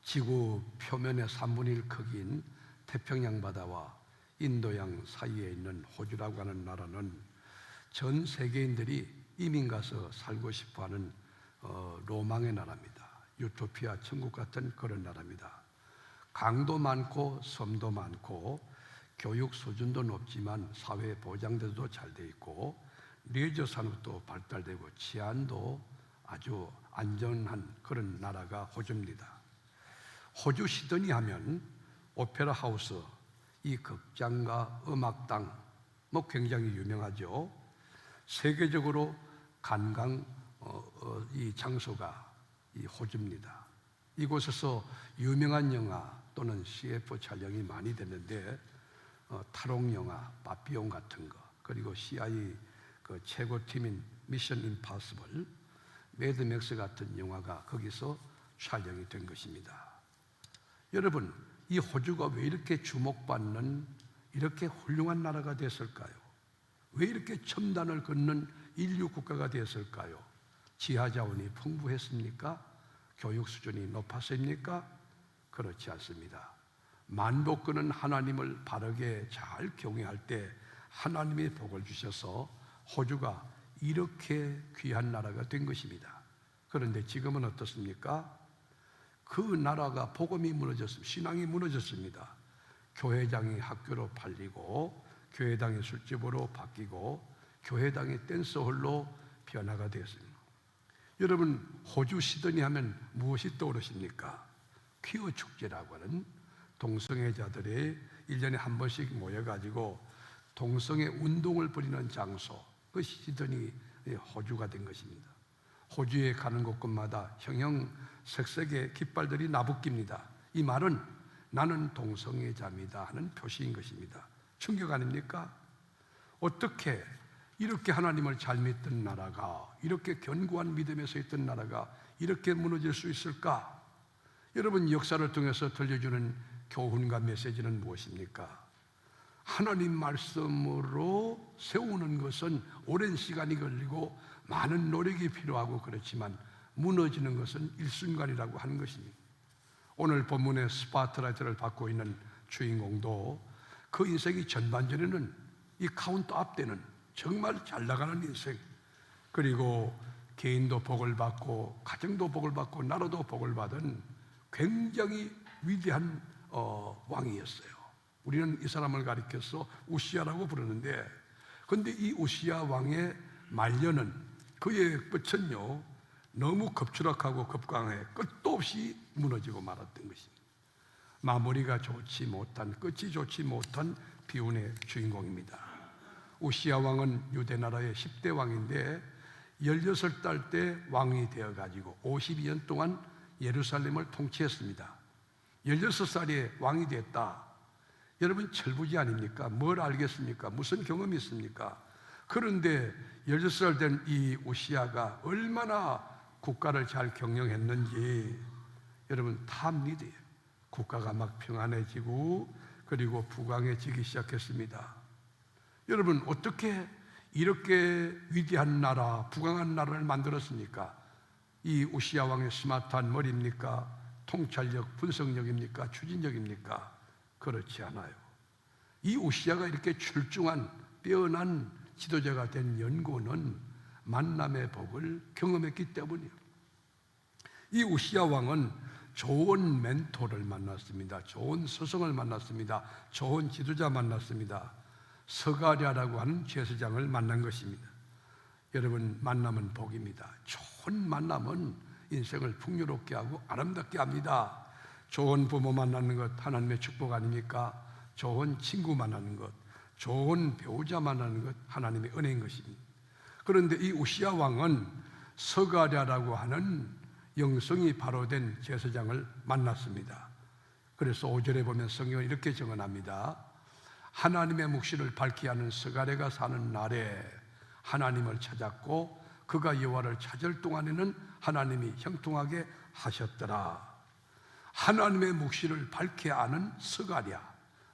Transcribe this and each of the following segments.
지구 표면의 3분의 1 크기인 태평양 바다와 인도양 사이에 있는 호주라고 하는 나라는 전 세계인들이 이민 가서 살고 싶어하는 로망의 나라입니다. 유토피아 천국 같은 그런 나라입니다. 강도 많고 섬도 많고 교육 수준도 높지만 사회 보장제도도 잘 돼 있고 레저 산업도 발달되고 치안도 아주 안전한 그런 나라가 호주입니다. 호주 시드니 하면 오페라 하우스, 이 극장과 음악당 굉장히 유명하죠. 세계적으로 관광 이 장소가 이 호주입니다. 이곳에서 유명한 영화 또는 CF 촬영이 많이 됐는데 탈옥 영화 바비론 같은 거, 그리고 CIA 그 최고팀인 미션 임파서블, 매드맥스 같은 영화가 거기서 촬영이 된 것입니다. 여러분, 이 호주가 왜 이렇게 주목받는 이렇게 훌륭한 나라가 됐을까요? 왜 이렇게 첨단을 걷는 인류 국가가 됐을까요? 지하자원이 풍부했습니까? 교육 수준이 높았습니까? 그렇지 않습니다. 만복권은 하나님을 바르게 잘 경외할 때 하나님의 복을 주셔서 호주가 이렇게 귀한 나라가 된 것입니다. 그런데 지금은 어떻습니까? 그 나라가 복음이 무너졌습니다. 신앙이 무너졌습니다. 교회당이 학교로 팔리고 교회당이 술집으로 바뀌고 교회당이 댄스홀로 변화가 되었습니다. 여러분, 호주 시드니 하면 무엇이 떠오르십니까? 퀴어 축제라고 하는 동성애자들이 1년에 한 번씩 모여가지고 동성애 운동을 벌이는 장소, 그 시드니 호주가 된 것입니다. 호주에 가는 곳곳마다 형형색색의 깃발들이 나부낍니다. 이 말은 나는 동성애자입니다 하는 표시인 것입니다. 충격 아닙니까? 어떻게 이렇게 하나님을 잘 믿던 나라가, 이렇게 견고한 믿음에 서 있던 나라가 이렇게 무너질 수 있을까? 여러분, 역사를 통해서 들려주는 교훈과 메시지는 무엇입니까? 하나님 말씀으로 세우는 것은 오랜 시간이 걸리고 많은 노력이 필요하고 그렇지만 무너지는 것은 일순간이라고 하는 것입니다. 오늘 본문의 스포트라이트를 받고 있는 주인공도 그 인생이 전반전에는 이 카운트 앞되는 정말 잘 나가는 인생, 그리고 개인도 복을 받고 가정도 복을 받고 나라도 복을 받은 굉장히 위대한 왕이었어요. 우리는 이 사람을 가리켜서 우시야라고 부르는데, 그런데 이 우시야 왕의 말년은, 그의 끝은요 너무 급추락하고 급강해 끝도 없이 무너지고 말았던 것입니다. 마무리가 좋지 못한, 끝이 좋지 못한 비운의 주인공입니다. 우시야 왕은 유대 나라의 10대 왕인데 16살 때 왕이 되어가지고 52년 동안 예루살렘을 통치했습니다. 16살에 왕이 됐다. 여러분, 철부지 아닙니까? 뭘 알겠습니까? 무슨 경험이 있습니까? 그런데 16살 된 이 우시야가 얼마나 국가를 잘 경영했는지 여러분 다 압니다. 국가가 막 평안해지고 그리고 부강해지기 시작했습니다. 여러분, 어떻게 이렇게 위대한 나라, 부강한 나라를 만들었습니까? 이 우시야 왕의 스마트한 머리입니까? 통찰력, 분석력입니까? 추진력입니까? 그렇지 않아요. 이 우시야가 이렇게 출중한 빼어난 지도자가 된 연고는 만남의 복을 경험했기 때문이에요. 이 우시야 왕은 좋은 멘토를 만났습니다. 좋은 스승을 만났습니다. 좋은 지도자 만났습니다. 스가랴라고 하는 제사장을 만난 것입니다. 여러분, 만남은 복입니다. 좋은 만남은 인생을 풍요롭게 하고 아름답게 합니다. 좋은 부모 만나는 것 하나님의 축복 아닙니까? 좋은 친구 만나는 것, 좋은 배우자 만나는 것 하나님의 은혜인 것입니다. 그런데 이 우시야 왕은 스가랴라고 하는 영성이 바로 된 제사장을 만났습니다. 그래서 5절에 보면 성경은 이렇게 증언합니다. 하나님의 묵시를 밝히 하는 스가랴가 사는 날에 하나님을 찾았고 그가 여호와를 찾을 동안에는 하나님이 형통하게 하셨더라. 하나님의 묵시를 밝히 아는 스가랴,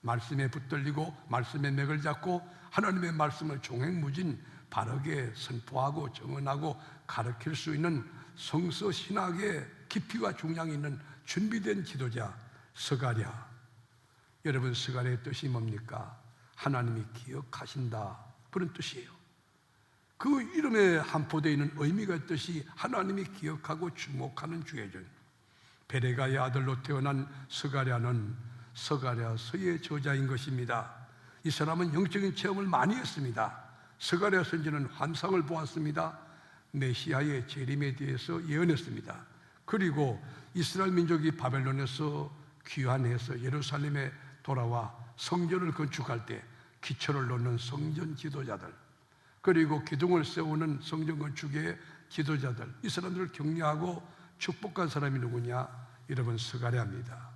말씀에 붙들리고 말씀의 맥을 잡고 하나님의 말씀을 종횡무진 바르게 선포하고 증언하고 가르칠 수 있는 성서 신학의 깊이와 중량이 있는 준비된 지도자 스가랴. 여러분, 스가랴의 뜻이 뭡니까? 하나님이 기억하신다, 그런 뜻이에요. 그 이름에 한포되어 있는 의미가 있듯이 하나님이 기억하고 주목하는 주의종. 베레가의 아들로 태어난 스가랴는 스가랴서의 저자인 것입니다. 이 사람은 영적인 체험을 많이 했습니다. 스가랴 선지는 환상을 보았습니다. 메시아의 재림에 대해서 예언했습니다. 그리고 이스라엘 민족이 바벨론에서 귀환해서 예루살렘에 돌아와 성전을 건축할 때 기초를 놓는 성전 지도자들, 그리고 기둥을 세우는 성전 건축의 지도자들, 이 사람들을 격려하고 축복한 사람이 누구냐? 여러분, 스가랴입니다.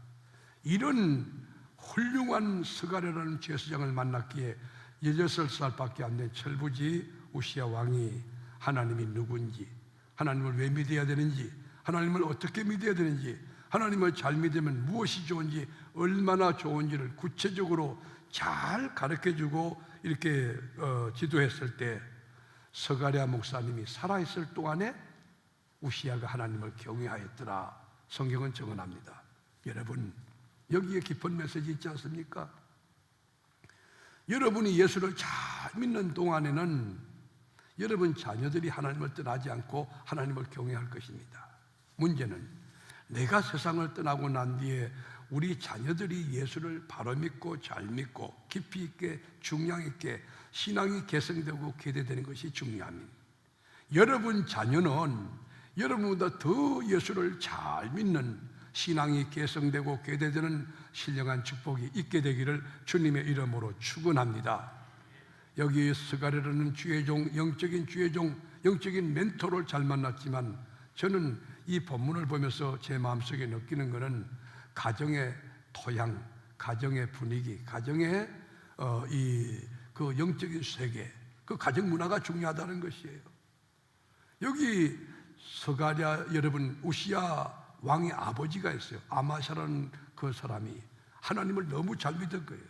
이런 훌륭한 스가랴라는 제사장을 만났기에 16살밖에 안 된 철부지 우시야 왕이 하나님이 누군지, 하나님을 왜 믿어야 되는지, 하나님을 어떻게 믿어야 되는지, 하나님을 잘 믿으면 무엇이 좋은지, 얼마나 좋은지를 구체적으로 잘 가르쳐주고 이렇게 지도했을 때 스가랴 목사님이 살아있을 동안에 우시야가 하나님을 경외하였더라. 성경은 증언합니다. 여러분, 여기에 깊은 메시지 있지 않습니까? 여러분이 예수를 잘 믿는 동안에는 여러분 자녀들이 하나님을 떠나지 않고 하나님을 경외할 것입니다. 문제는 내가 세상을 떠나고 난 뒤에 우리 자녀들이 예수를 바로 믿고 잘 믿고 깊이 있게 중량 있게 신앙이 개성되고 계대되는 것이 중요합니다. 여러분 자녀는 여러분보다 더 예수를 잘 믿는 신앙이 개성되고 계대되는 신령한 축복이 있게 되기를 주님의 이름으로 축원합니다. 여기 스가랴라는 주의종, 영적인 주의종, 영적인 멘토를 잘 만났지만 저는 이 본문을 보면서 제 마음속에 느끼는 것은 가정의 토양, 가정의 분위기, 가정의 그 영적인 세계, 그 가정 문화가 중요하다는 것이에요. 여기 스가랴, 여러분, 우시야 왕의 아버지가 있어요. 아마샤라는 그 사람이 하나님을 너무 잘 믿은 거예요.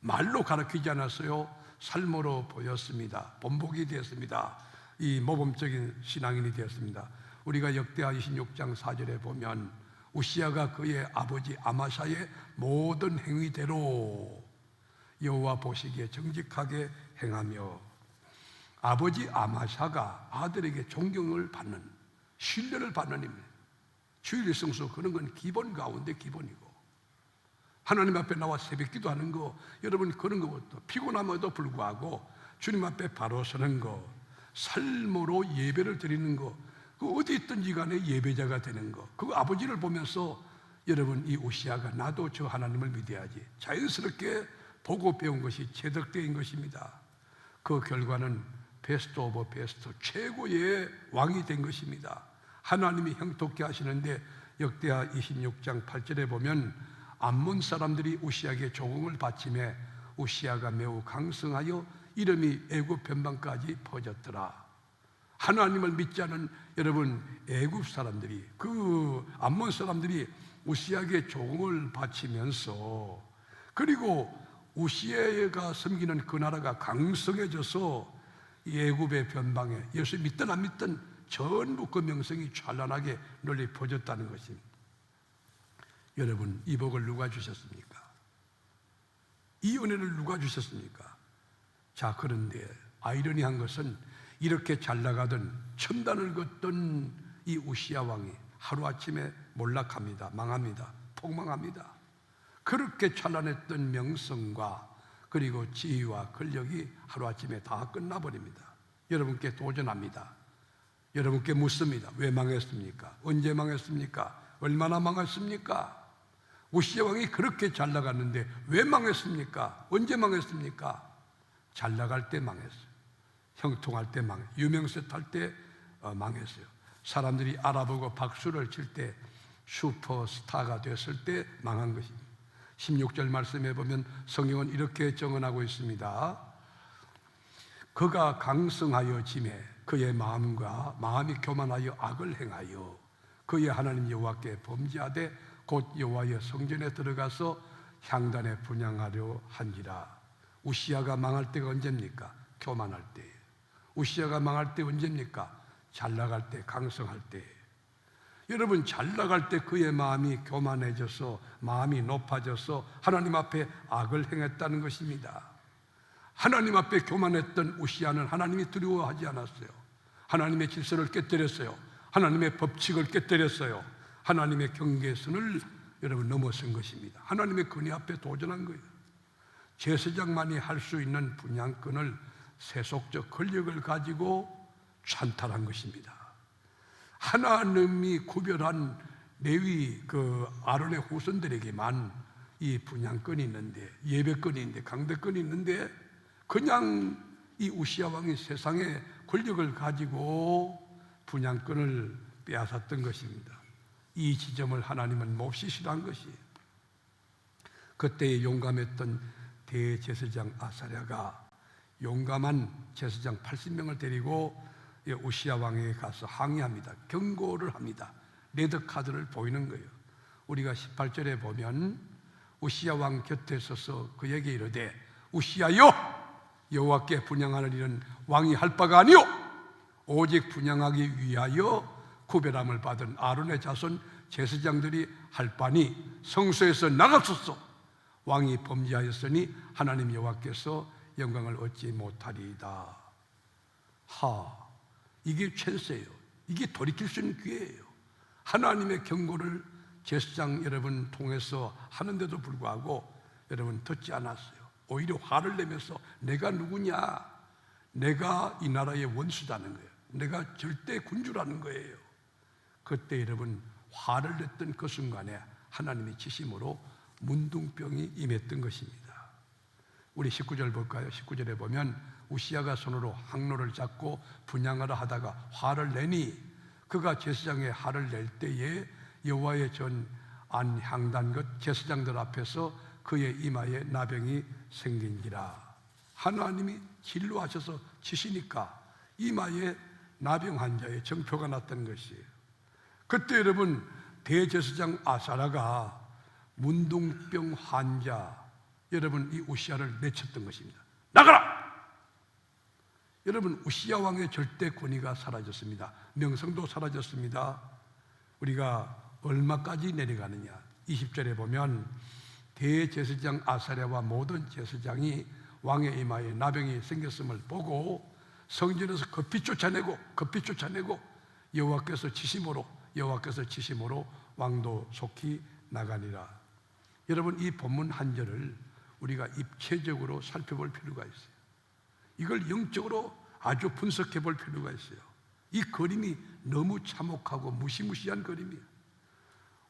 말로 가르치지 않았어요. 삶으로 보였습니다. 본보기 되었습니다. 이 모범적인 신앙인이 되었습니다. 우리가 역대하 26장 4절에 보면 우시야가 그의 아버지 아마샤의 모든 행위대로 여호와 보시기에 정직하게 행하며, 아버지 아마샤가 아들에게 존경을 받는, 신뢰를 받는 입니다. 주일 성수, 그런 건 기본 가운데 기본이고, 하나님 앞에 나와 새벽기도 하는 거, 여러분 그런 것부터 피곤함에도 불구하고 주님 앞에 바로 서는 거, 삶으로 예배를 드리는 거, 그 어디 있든지 간에 예배자가 되는 거, 그 아버지를 보면서 여러분 이 우시야가 나도 저 하나님을 믿어야지 자연스럽게 보고 배운 것이 체득된 것입니다. 그 결과는 베스트 오브 베스트, 최고의 왕이 된 것입니다. 하나님이 형통케 하시는데 역대하 26장 8절에 보면 암몬 사람들이 우시야에게 조공을 바치매 우시야가 매우 강성하여 이름이 애굽 변방까지 퍼졌더라. 하나님을 믿지 않은 여러분 애굽 사람들이, 그 암몬 사람들이 우시야에게 조공을 바치면서, 그리고 우시야가 섬기는 그 나라가 강성해져서 이 애굽의 변방에 예수 믿든 안 믿든 전부 그 명성이 찬란하게 널리 퍼졌다는 것입니다. 여러분, 이 복을 누가 주셨습니까? 이 은혜를 누가 주셨습니까? 자, 그런데 아이러니한 것은 이렇게 잘 나가던 첨단을 걷던 이 우시야 왕이 하루아침에 몰락합니다. 망합니다. 폭망합니다. 그렇게 찬란했던 명성과 그리고 지위와 권력이 하루아침에 다 끝나버립니다. 여러분께 도전합니다. 여러분께 묻습니다. 왜 망했습니까? 언제 망했습니까? 얼마나 망했습니까? 우시야 왕이 그렇게 잘 나갔는데 왜 망했습니까? 언제 망했습니까? 잘 나갈 때 망했어요. 형통할 때 망했어요. 유명세 탈 때 망했어요. 사람들이 알아보고 박수를 칠 때, 슈퍼스타가 됐을 때 망한 것입니다. 16절 말씀에 보면 성경은 이렇게 정언하고 있습니다. 그가 강성하여 짐에 그의 마음이 교만하여 악을 행하여 그의 하나님 여호와께 범죄하되 곧 여호와의 성전에 들어가서 향단에 분향하려 한지라. 우시야가 망할 때가 언제입니까? 교만할 때. 우시야가 망할 때 언제입니까? 잘 나갈 때, 강성할 때. 여러분, 잘 나갈 때 그의 마음이 교만해져서, 마음이 높아져서 하나님 앞에 악을 행했다는 것입니다. 하나님 앞에 교만했던 우시아는 하나님이 두려워하지 않았어요. 하나님의 질서를 깨뜨렸어요. 하나님의 법칙을 깨뜨렸어요. 하나님의 경계선을 여러분 넘어선 것입니다. 하나님의 권위 앞에 도전한 거예요. 제사장만이 할 수 있는 분향권을 세속적 권력을 가지고 찬탈한 것입니다. 하나님이 구별한 레위 아론의 후손들에게만 이 분향권이 있는데, 예배권이 있는데, 강대권이 있는데, 그냥 이 우시아 왕이 세상의 권력을 가지고 분향권을 빼앗았던 것입니다. 이 지점을 하나님은 몹시 싫어한 것이에요. 그때 용감했던 대제사장 아사랴가 용감한 제사장 80명을 데리고 우시아 왕에게 가서 항의합니다. 경고를 합니다. 레드카드를 보이는 거예요. 우리가 18절에 보면 우시아 왕 곁에 서서 그에게 이르되, 우시아여, 여호와께 분향하는 일은 왕이 할 바가 아니요 오직 분향하기 위하여 구별함을 받은 아론의 자손 제사장들이 할 바니 성소에서 나가소서. 왕이 범죄하였으니 하나님 여호와께서 영광을 얻지 못하리이다. 이게 찬스예요. 이게 돌이킬 수 있는 기회예요. 하나님의 경고를 제사장 여러분 통해서 하는데도 불구하고 여러분 듣지 않았어요. 오히려 화를 내면서 내가 누구냐, 내가 이 나라의 원수다는 거예요. 내가 절대 군주라는 거예요. 그때 여러분 화를 냈던 그 순간에 하나님의 지심으로 문둥병이 임했던 것입니다. 우리 19절 볼까요? 19절에 보면 우시아가 손으로 항로를 잡고 분향하라 하다가 화를 내니 그가 제사장의 화를 낼 때에 여호와의 전 안향단 것 제사장들 앞에서 그의 이마에 나병이 생긴지라. 하나님이 진로하셔서 치시니까 이마에 나병 환자의 정표가 났다는 것이에요. 그때 여러분 대제사장 아사랴가 문둥병 환자 여러분 이 우시아를 내쳤던 것입니다. 나가라! 여러분 우시아 왕의 절대 권위가 사라졌습니다. 명성도 사라졌습니다. 우리가 얼마까지 내려가느냐? 20절에 보면 대제사장 아사랴와 모든 제사장이 왕의 이마에 나병이 생겼음을 보고 성전에서 급히 쫓아내고 여호와께서 치심으로 왕도 속히 나가니라. 여러분 이 본문 한 절을 우리가 입체적으로 살펴볼 필요가 있어요. 이걸 영적으로 아주 분석해 볼 필요가 있어요. 이 그림이 너무 참혹하고 무시무시한 그림이에요.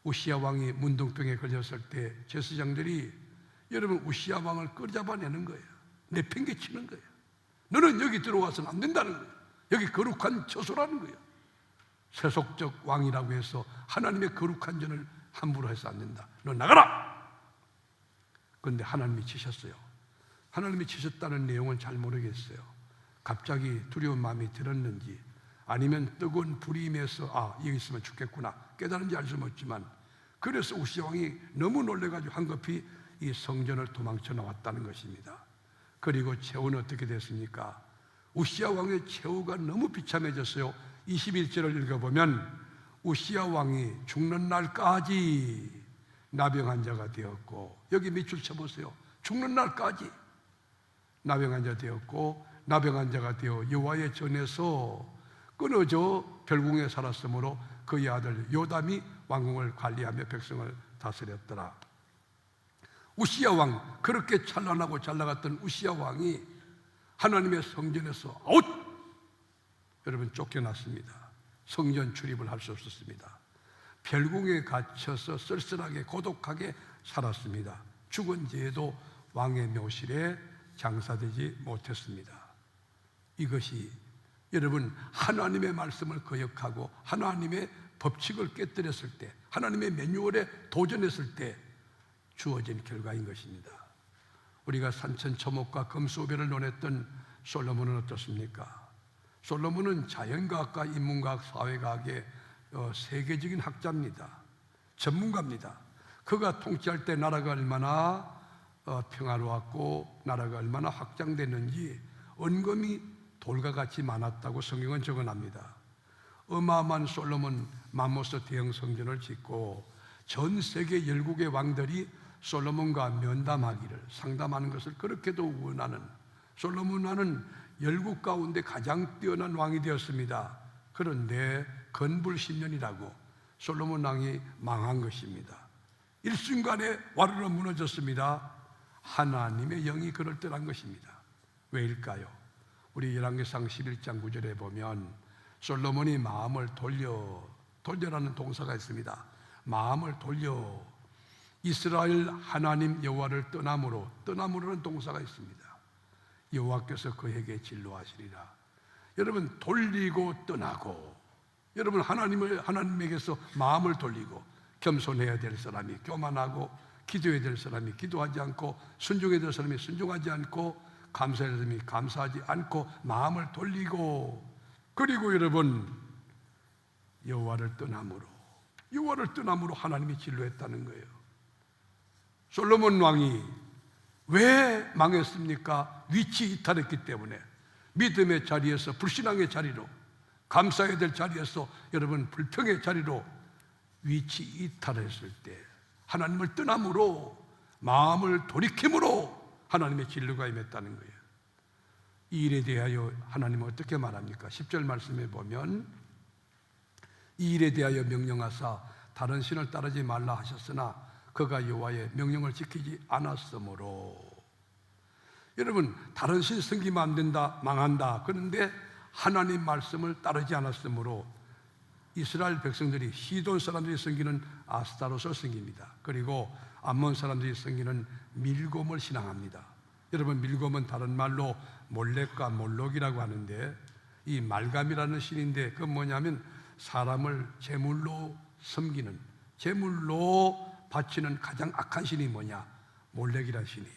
우시아 왕이 문둥병에 걸렸을 때 제사장들이 여러분 우시아 왕을 끌잡아내는 거예요. 내팽개치는 거예요. 너는 여기 들어와서는 안 된다는 거예요. 여기 거룩한 처소라는 거예요. 세속적 왕이라고 해서 하나님의 거룩한 전을 함부로 해서 안 된다. 너 나가라! 그런데 하나님이 치셨어요. 하나님이 치셨다는 내용은 잘 모르겠어요. 갑자기 두려운 마음이 들었는지 아니면 뜨거운 불이 임해서 여기 있으면 죽겠구나 깨달은지 알 수는 없지만 그래서 우시아 왕이 너무 놀래가지고 한급히 이 성전을 도망쳐 나왔다는 것입니다. 그리고 최후는 어떻게 됐습니까? 우시아 왕의 최후가 너무 비참해졌어요. 21절을 읽어보면 우시아 왕이 죽는 날까지 나병 환자가 되었고, 여기 밑줄 쳐보세요. 죽는 날까지 나병 환자 되었고, 나병 환자가 되어 여호와의 전에서 끊어져 별궁에 살았으므로 그의 아들 요담이 왕궁을 관리하며 백성을 다스렸더라. 우시아 왕, 그렇게 찬란하고 잘 나갔던 우시아 왕이 하나님의 성전에서 여러분 쫓겨났습니다. 성전 출입을 할 수 없었습니다. 별궁에 갇혀서 쓸쓸하게 고독하게 살았습니다. 죽은 뒤에도 왕의 묘실에 장사되지 못했습니다. 이것이 여러분 하나님의 말씀을 거역하고 하나님의 법칙을 깨뜨렸을 때, 하나님의 매뉴얼에 도전했을 때 주어진 결과인 것입니다. 우리가 산천초목과 금수오배를 논했던 솔로몬은 어떻습니까? 솔로몬은 자연과학과 인문과학, 사회과학의 세계적인 학자입니다. 전문가입니다. 그가 통치할 때 나라가 얼마나 평화로웠고 나라가 얼마나 확장됐는지 언금이 돌과 같이 많았다고 성경은 적어납니다. 어마어마한 솔로몬 맘모스 대형 성전을 짓고 전 세계 열국의 왕들이 솔로몬과 면담하기를, 상담하는 것을 그렇게도 원하는, 솔로몬 왕은 열국 가운데 가장 뛰어난 왕이 되었습니다. 그런데 건불 10년이라고 솔로몬 왕이 망한 것입니다. 일순간에 와르르 무너졌습니다. 하나님의 영이 그럴 때란 것입니다. 왜일까요? 우리 열왕기상 11장 9절에 보면 솔로몬이 마음을 돌려라는 동사가 있습니다. 마음을 돌려 이스라엘 하나님 여호와를 떠남으로는 동사가 있습니다. 여호와께서 그에게 진노하시리라. 여러분, 돌리고 떠나고, 여러분 하나님에게서 마음을 돌리고, 겸손해야 될 사람이 교만하고, 기도해야 될 사람이 기도하지 않고, 순종해야 될 사람이 순종하지 않고, 감사해야 될 사람이 감사하지 않고, 마음을 돌리고, 그리고 여러분 여호와를 떠남으로 하나님이 진노했다는 거예요. 솔로몬 왕이 왜 망했습니까? 위치 이탈했기 때문에. 믿음의 자리에서 불신앙의 자리로, 감사해야 될 자리에서 여러분 불평의 자리로 위치 이탈했을 때, 하나님을 떠남으로, 마음을 돌이킴으로 하나님의 진노가 임했다는 거예요. 이 일에 대하여 하나님은 어떻게 말합니까? 10절 말씀에 보면 이 일에 대하여 명령하사 다른 신을 따르지 말라 하셨으나 그가 여호와의 명령을 지키지 않았으므로. 여러분, 다른 신 섬기면 안 된다, 망한다. 그런데 하나님 말씀을 따르지 않았으므로 이스라엘 백성들이, 시돈 사람들이 섬기는 아스타롯을 섬깁니다. 그리고 암몬 사람들이 섬기는 밀곰을 신앙합니다. 여러분, 밀곰은 다른 말로 몰렉과 몰록이라고 하는데, 이 말감이라는 신인데 그건 뭐냐면 사람을 제물로 섬기는, 제물로 바치는 가장 악한 신이 뭐냐? 몰렉이라는 신이에요.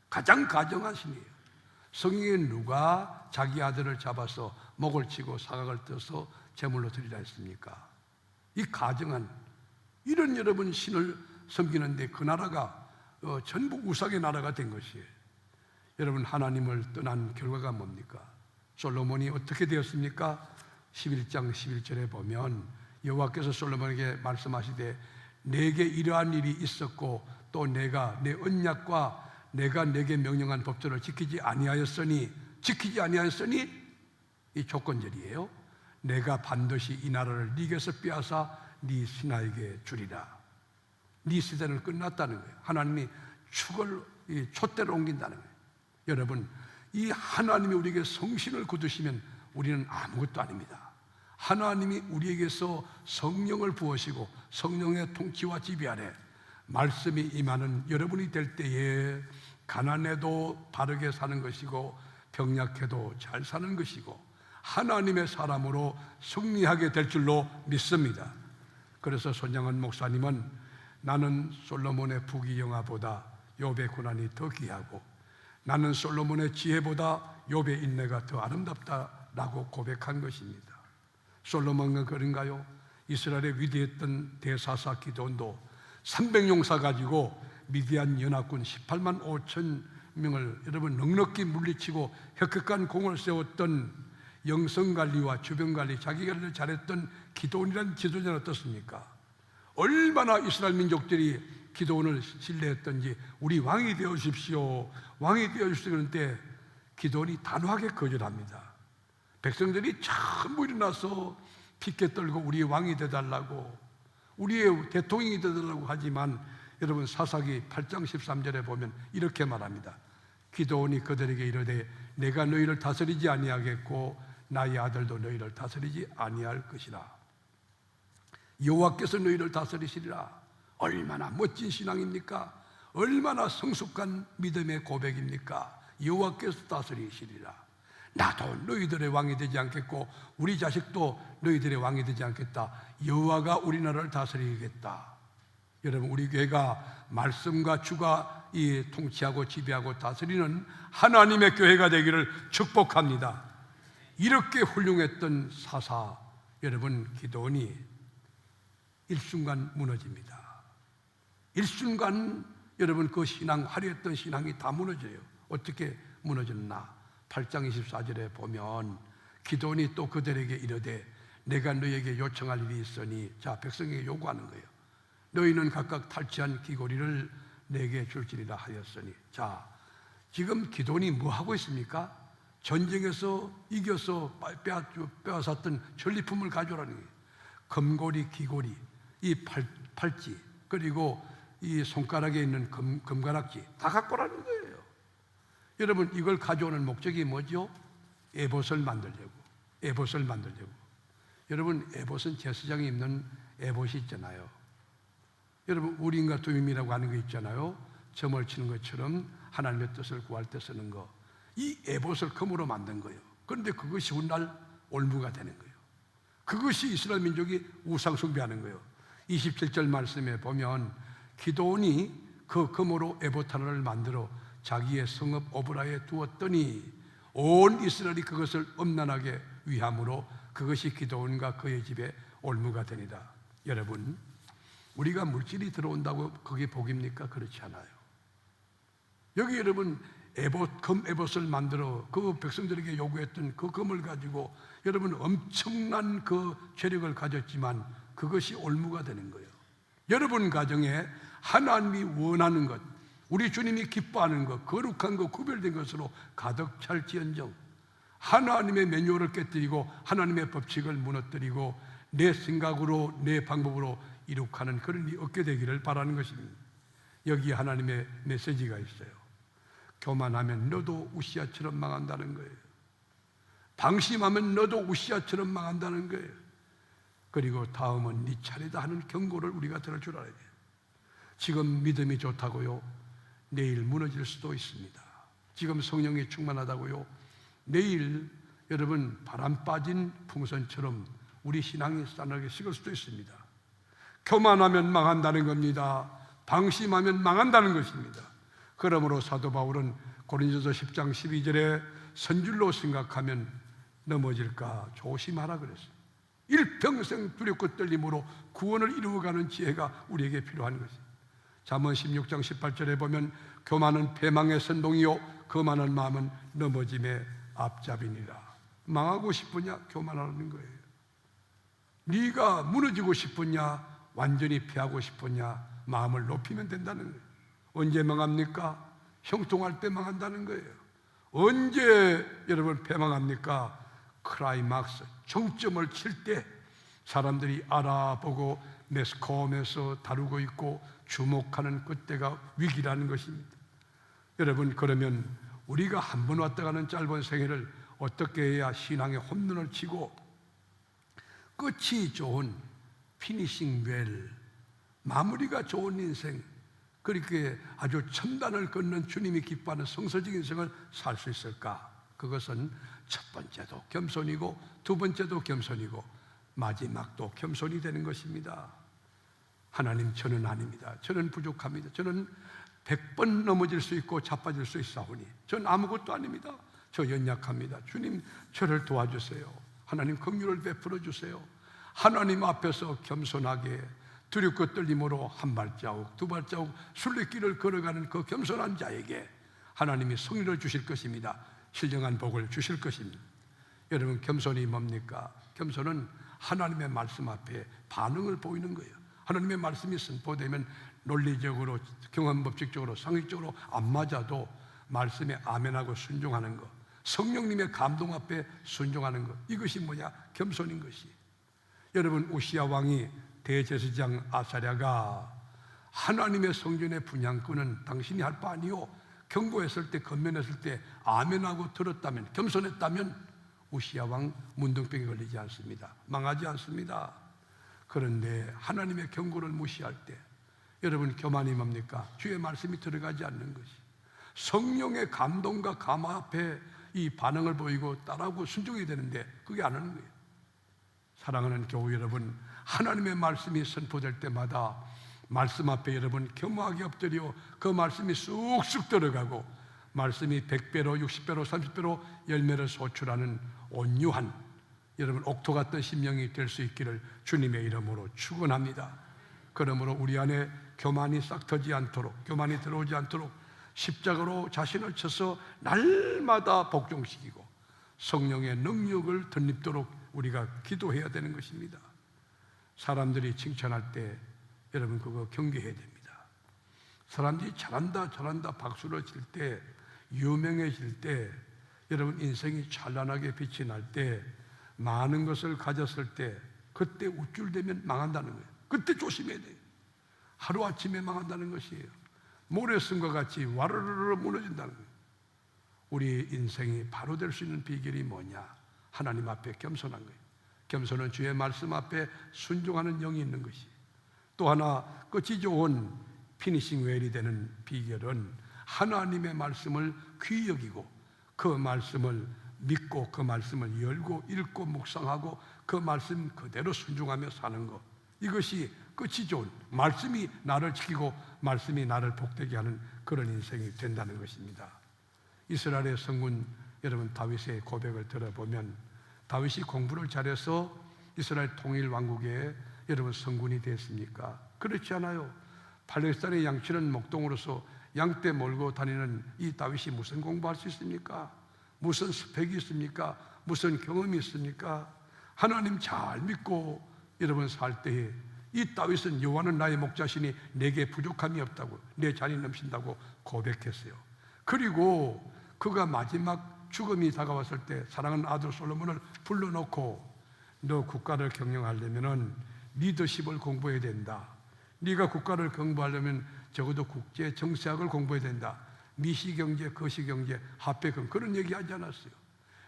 가장 가정한 신이에요. 성경에 누가 자기 아들을 잡아서 목을 치고 사각을 떠서 제물로 드리라 했습니까? 이 가정한 이런 여러분 신을 섬기는데 그 나라가 전부 우상의 나라가 된 것이에요. 여러분, 하나님을 떠난 결과가 뭡니까? 솔로몬이 어떻게 되었습니까? 11장 11절에 보면 여호와께서 솔로몬에게 말씀하시되 내게 이러한 일이 있었고 또 내가 내 언약과 내가 내게 명령한 법도를 지키지 아니하였으니 이 조건절이에요. 내가 반드시 이 나라를 네게서 빼앗아 네 신하에게 주리라. 네 시대는 끝났다는 거예요. 하나님이 축을 촛대로 옮긴다는 거예요. 여러분, 이 하나님이 우리에게 성신을 거두시면 우리는 아무것도 아닙니다. 하나님이 우리에게서 성령을 부으시고 성령의 통치와 지배 아래 말씀이 임하는 여러분이 될 때에 가난해도 바르게 사는 것이고 병약해도 잘 사는 것이고 하나님의 사람으로 승리하게 될 줄로 믿습니다. 그래서 손양원 목사님은 나는 솔로몬의 부귀영화보다 욥의 고난이 더 귀하고 나는 솔로몬의 지혜보다 욥의 인내가 더 아름답다라고 고백한 것입니다. 솔로몬은 그런가요? 이스라엘의 위대했던 대사사 기드온도 300용사 가지고 미디안 연합군 18만 5천 명을 여러분 넉넉히 물리치고 혁혁한 공을 세웠던 영성관리와 주변관리, 자기관리를 잘했던 기드온이란 지도자는 어떻습니까? 얼마나 이스라엘 민족들이 기드온을 신뢰했던지 우리 왕이 되어주십시오, 왕이 되어주십시오. 그런데 기드온이 단호하게 거절합니다. 백성들이 전부 일어나서 피켓 떨고 우리의 왕이 되달라고, 우리의 대통령이 되달라고 하지만 여러분 사사기 8장 13절에 보면 이렇게 말합니다. 기드온이 그들에게 이르되 내가 너희를 다스리지 아니하겠고 나의 아들도 너희를 다스리지 아니할 것이라. 여호와께서 너희를 다스리시리라. 얼마나 멋진 신앙입니까? 얼마나 성숙한 믿음의 고백입니까? 여호와께서 다스리시리라. 나도 너희들의 왕이 되지 않겠고 우리 자식도 너희들의 왕이 되지 않겠다. 여호와가 우리나라를 다스리겠다. 여러분, 우리 교회가 말씀과 주가 통치하고 지배하고 다스리는 하나님의 교회가 되기를 축복합니다. 이렇게 훌륭했던 사사 여러분 기드온이 일순간 무너집니다. 일순간 여러분 그 신앙, 화려했던 신앙이 다 무너져요. 어떻게 무너졌나? 8장 24절에 보면 기드온이 또 그들에게 이르되 내가 너에게 요청할 일이 있으니, 자, 백성에게 요구하는 거예요. 너희는 각각 탈취한 귀고리를 내게 줄지니라 하였으니. 자, 지금 기도원이 뭐 하고 있습니까? 전쟁에서 이겨서 빼앗았던 전리품을 가져오라는 거예요. 금고리, 귀고리, 이 팔찌, 그리고 이 손가락에 있는 금가락지 다 갖고 오라는 거예요. 여러분, 이걸 가져오는 목적이 뭐죠? 에봇을 만들려고. 에봇을 만들려고. 여러분, 에봇은 제사장이 입는 에봇이 있잖아요. 여러분, 우림과 둠임이라고 하는 거 있잖아요. 점을 치는 것처럼 하나님의 뜻을 구할 때 쓰는 거. 이 에봇을 금으로 만든 거예요. 그런데 그것이 훗날 올무가 되는 거예요. 그것이 이스라엘 민족이 우상 숭배하는 거예요. 27절 말씀에 보면 기드온이 그 금으로 에봇 하나를 만들어 자기의 성읍 오브라에 두었더니 온 이스라엘이 그것을 엄난하게 위함으로 그것이 기드온과 그의 집에 올무가 되니라. 여러분, 우리가 물질이 들어온다고 그게 복입니까? 그렇지 않아요. 여기 여러분, 금 에봇을 만들어 그 백성들에게 요구했던 그 금을 가지고 여러분 엄청난 그 재력을 가졌지만 그것이 올무가 되는 거예요. 여러분 가정에 하나님이 원하는 것, 우리 주님이 기뻐하는 것, 거룩한 것, 구별된 것으로 가득 찰지언정 하나님의 매뉴얼을 깨뜨리고 하나님의 법칙을 무너뜨리고 내 생각으로 내 방법으로 이룩하는 그런 일이 없게 되기를 바라는 것입니다. 여기에 하나님의 메시지가 있어요. 교만하면 너도 우시아처럼 망한다는 거예요. 방심하면 너도 우시아처럼 망한다는 거예요. 그리고 다음은 네 차례다 하는 경고를 우리가 들을 줄 알아야 돼요. 지금 믿음이 좋다고요, 내일 무너질 수도 있습니다. 지금 성령이 충만하다고요, 내일 여러분 바람 빠진 풍선처럼 우리 신앙이 싸늘하게 식을 수도 있습니다. 교만하면 망한다는 겁니다. 방심하면 망한다는 것입니다. 그러므로 사도 바울은 고린도서 10장 12절에 선줄로 생각하면 넘어질까 조심하라 그랬어요. 일평생 두렵고 떨림으로 구원을 이루어가는 지혜가 우리에게 필요한 것입니다. 잠언 16장 18절에 보면 교만은 패망의 선봉이요 거만한 마음은 넘어짐의 앞잡이니라. 망하고 싶으냐? 교만하는 거예요. 네가 무너지고 싶으냐? 완전히 패하고 싶으냐? 마음을 높이면 된다는 거예요. 언제 망합니까? 형통할 때 망한다는 거예요. 언제 여러분 패망합니까? 클라이막스, 정점을 칠 때 사람들이 알아보고 매스컴에서 다루고 있고 주목하는 그때가 위기라는 것입니다. 여러분, 그러면 우리가 한 번 왔다 가는 짧은 생애를 어떻게 해야 신앙의 홈런을 치고 끝이 좋은 피니싱 웰, 마무리가 좋은 인생, 그렇게 아주 첨단을 걷는 주님이 기뻐하는 성서적인 인생을 살 수 있을까? 그것은 첫 번째도 겸손이고 두 번째도 겸손이고 마지막도 겸손이 되는 것입니다. 하나님, 저는 아닙니다. 저는 부족합니다. 저는 100번 넘어질 수 있고 자빠질 수 있사오니 저는 아무것도 아닙니다. 저 연약합니다. 주님, 저를 도와주세요. 하나님, 긍휼을 베풀어 주세요. 하나님 앞에서 겸손하게 두렵고 떨림으로 한 발자국 두 발자국 순례길을 걸어가는 그 겸손한 자에게 하나님이 성리를 주실 것입니다. 신령한 복을 주실 것입니다. 여러분, 겸손이 뭡니까? 겸손은 하나님의 말씀 앞에 반응을 보이는 거예요. 하나님의 말씀이 선포되면 논리적으로, 경험법칙적으로, 상식적으로 안 맞아도 말씀에 아멘하고 순종하는 것, 성령님의 감동 앞에 순종하는 것, 이것이 뭐냐? 겸손인 것이. 여러분, 우시야 왕이 대제사장 아사랴가 하나님의 성전의 분향권은 당신이 할 바 아니요, 경고했을 때, 건면했을 때 아멘하고 들었다면, 겸손했다면 우시야 왕 문둥병에 걸리지 않습니다. 망하지 않습니다. 그런데 하나님의 경고를 무시할 때 여러분, 교만이 뭡니까? 주의 말씀이 들어가지 않는 것이. 성령의 감동과 감화 앞에 이 반응을 보이고 따라하고 순종이 되는데 그게 안 하는 거예요. 사랑하는 교우 여러분, 하나님의 말씀이 선포될 때마다 말씀 앞에 여러분 겸허하게 엎드려 그 말씀이 쑥쑥 들어가고 말씀이 100배로 60배로 30배로 열매를 소출하는 온유한 여러분 옥토 같은 심령이 될 수 있기를 주님의 이름으로 축원합니다. 그러므로 우리 안에 교만이 싹 터지 않도록, 교만이 들어오지 않도록 십자가로 자신을 쳐서 날마다 복종시키고 성령의 능력을 덧입도록 우리가 기도해야 되는 것입니다. 사람들이 칭찬할 때 여러분 그거 경계해야 됩니다. 사람들이 잘한다 박수를 칠 때, 유명해질 때, 여러분 인생이 찬란하게 빛이 날 때, 많은 것을 가졌을 때, 그때 우쭐대면 망한다는 거예요. 그때 조심해야 돼요. 하루아침에 망한다는 것이에요. 모래성과 같이 와르르르 무너진다는 거예요. 우리 인생이 바로 될 수 있는 비결이 뭐냐? 하나님 앞에 겸손한 거예요. 겸손은 주의 말씀 앞에 순종하는 영이 있는 것이. 또 하나 끝이 좋은 피니싱 웰이 되는 비결은 하나님의 말씀을 귀히 여기고 그 말씀을 믿고 그 말씀을 열고 읽고 묵상하고 그 말씀 그대로 순종하며 사는 것. 이것이 끝이 좋은, 말씀이 나를 지키고 말씀이 나를 복되게 하는 그런 인생이 된다는 것입니다. 이스라엘의 성군 여러분 다윗의 고백을 들어보면 다윗이 공부를 잘해서 이스라엘 통일 왕국의 여러분 성군이 됐습니까? 그렇지 않아요. 팔레스타인의 양치는 목동으로서 양떼 몰고 다니는 이 다윗이 무슨 공부할 수 있습니까? 무슨 스펙이 있습니까? 무슨 경험이 있습니까? 하나님 잘 믿고 여러분 살 때에 이 다윗은 여호와는 나의 목자시니 내게 부족함이 없다고, 내 잔이 넘친다고 고백했어요. 그리고 그가 마지막 죽음이 다가왔을 때 사랑하는 아들 솔로몬을 불러놓고 너 국가를 경영하려면 리더십을 공부해야 된다. 네가 국가를 공부하려면 적어도 국제 정세학을 공부해야 된다. 미시경제, 거시경제, 화폐경 그런 얘기하지 않았어요.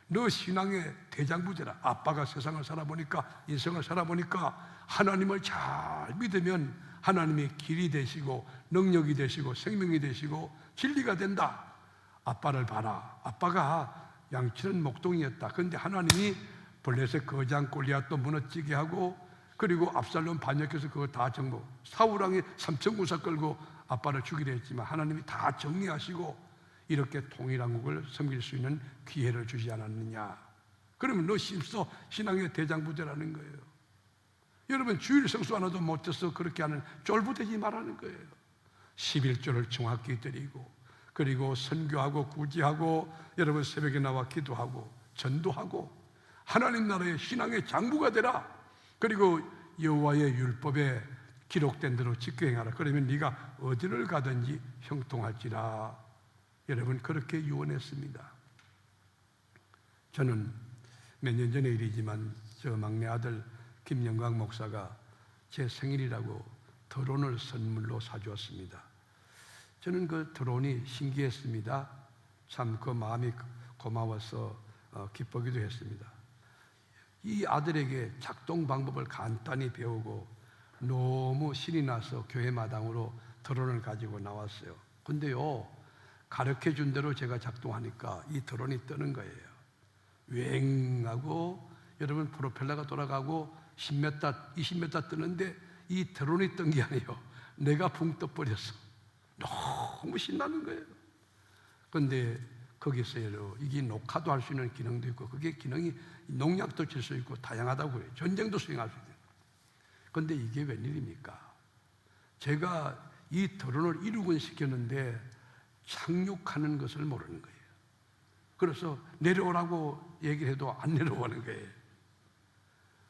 너 신앙의 대장부제라. 아빠가 세상을 살아보니까 인생을 살아보니까 하나님을 잘 믿으면 하나님이 길이 되시고 능력이 되시고 생명이 되시고 진리가 된다. 아빠를 봐라. 아빠가 양치는 목동이었다. 그런데 하나님이 블레셋 거장 골리앗도 무너지게 하고 그리고 압살롬 반역해서 그거 다 정복, 사울왕이 삼천군사 끌고 아빠를 죽이려 했지만 하나님이 다 정리하시고 이렇게 통일왕국을 섬길 수 있는 기회를 주지 않았느냐. 그러면 너 심서 신앙의 대장부제라는 거예요. 여러분 주일 성수 하나도 못해서 그렇게 하는 쫄부되지 말라는 거예요. 11조를 정확히 드리고 그리고 선교하고 구제하고 여러분 새벽에 나와 기도하고 전도하고 하나님 나라의 신앙의 장부가 되라. 그리고 여호와의 율법에 기록된 대로 직행하라. 그러면 네가 어디를 가든지 형통할지라. 여러분 그렇게 유언했습니다. 저는 몇 년 전의 일이지만 저 막내 아들 김영광 목사가 제 생일이라고 드론을 선물로 사주었습니다. 저는 그 드론이 신기했습니다. 참 그 마음이 고마워서 기쁘기도 했습니다. 이 아들에게 작동 방법을 간단히 배우고 너무 신이 나서 교회 마당으로 드론을 가지고 나왔어요. 근데요 가르쳐 준 대로 제가 작동하니까 이 드론이 뜨는 거예요. 웽하고 여러분 프로펠러가 돌아가고 10m, 20m 뜨는데 이 드론이 뜬 게 아니에요. 내가 붕 떠버렸어. 너무 신나는 거예요. 그런데 거기서요 이게 녹화도 할 수 있는 기능도 있고 그게 기능이 농약도 칠 수 있고 다양하다고 그래요. 전쟁도 수행할 수 있어요. 그런데 이게 웬일입니까? 제가 이 드론을 이루곤 시켰는데 착륙하는 것을 모르는 거예요. 그래서 내려오라고 얘기를 해도 안 내려오는 거예요.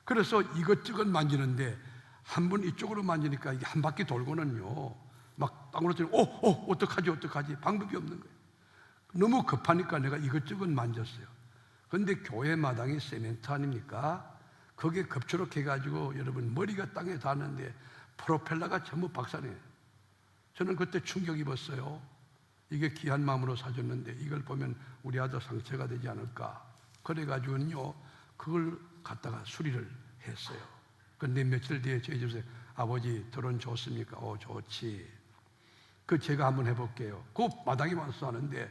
그래서 이것저것 만지는데 한 번 이쪽으로 만지니까 이게 한 바퀴 돌고는요 막 땅으로 치면 어떡하지 방법이 없는 거예요. 너무 급하니까 내가 이것저것 만졌어요. 그런데 교회 마당이 세멘트 아닙니까? 거기에 급초록해가지고 여러분 머리가 땅에 닿았는데 프로펠러가 전부 박살이에요. 저는 그때 충격 입었어요. 이게 귀한 마음으로 사줬는데 이걸 보면 우리 아들 상처가 되지 않을까. 그래가지고는요 그걸 갖다가 수리를 했어요. 근데 며칠 뒤에 저희 집에서 아버지 드론 좋습니까? 좋지. 그 제가 한번 해볼게요. 그 마당에 와서 하는데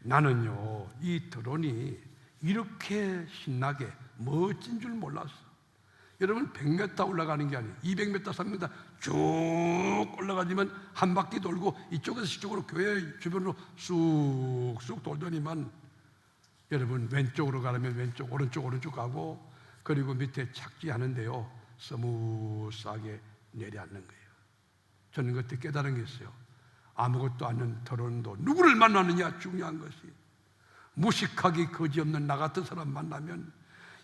나는요 이 드론이 이렇게 신나게 멋진 줄 몰랐어. 여러분 100m 올라가는 게 아니에요. 200m, 300m 쭉 올라가지만 한 바퀴 돌고 이쪽에서 이쪽으로 교회 주변으로 쑥쑥 돌더니만 여러분 왼쪽으로 가려면 왼쪽, 오른쪽 가고 그리고 밑에 착지하는데요 스무스하게 내려앉는 거예요. 저는 그때 깨달은 게 있어요. 아무것도 아닌 드론도 누구를 만나느냐 중요한 것이. 무식하기 거지없는 나 같은 사람 만나면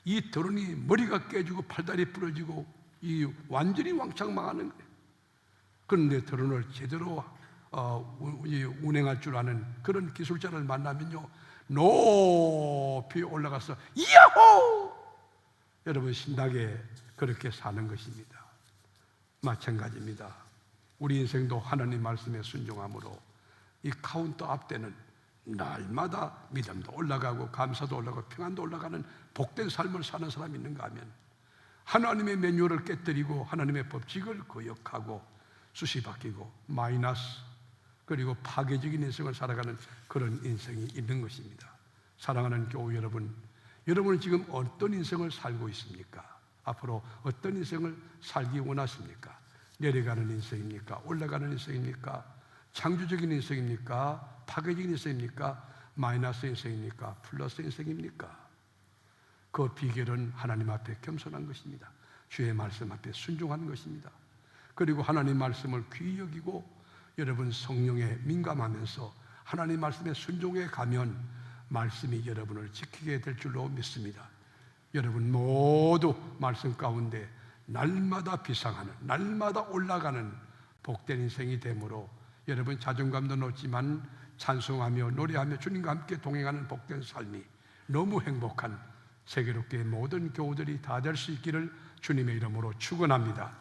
이 더러니 머리가 깨지고 팔다리 부러지고 이 완전히 왕창 망하는 거예요. 그런데 드론을 제대로 운행할 줄 아는 그런 기술자를 만나면요, 높이 올라가서 야호! 여러분 신나게 그렇게 사는 것입니다. 마찬가지입니다. 우리 인생도 하나님 말씀에 순종함으로 이 카운터 앞에는 날마다 믿음도 올라가고 감사도 올라가고 평안도 올라가는 복된 삶을 사는 사람이 있는가 하면 하나님의 매뉴얼을 깨뜨리고 하나님의 법칙을 거역하고 숱이 바뀌고 마이너스 그리고 파괴적인 인생을 살아가는 그런 인생이 있는 것입니다. 사랑하는 교우 여러분, 여러분은 지금 어떤 인생을 살고 있습니까? 앞으로 어떤 인생을 살기 원하십니까? 내려가는 인생입니까? 올라가는 인생입니까? 창조적인 인생입니까? 파괴적인 인생입니까? 마이너스 인생입니까? 플러스 인생입니까? 그 비결은 하나님 앞에 겸손한 것입니다. 주의 말씀 앞에 순종하는 것입니다. 그리고 하나님 말씀을 귀히 여기고 여러분 성령에 민감하면서 하나님 말씀에 순종해 가면 말씀이 여러분을 지키게 될 줄로 믿습니다. 여러분 모두 말씀 가운데 날마다 비상하는, 날마다 올라가는 복된 인생이 되므로 여러분 자존감도 높지만 찬송하며 노래하며 주님과 함께 동행하는 복된 삶이 너무 행복한 세계롭게 모든 교우들이 다 될 수 있기를 주님의 이름으로 축원합니다.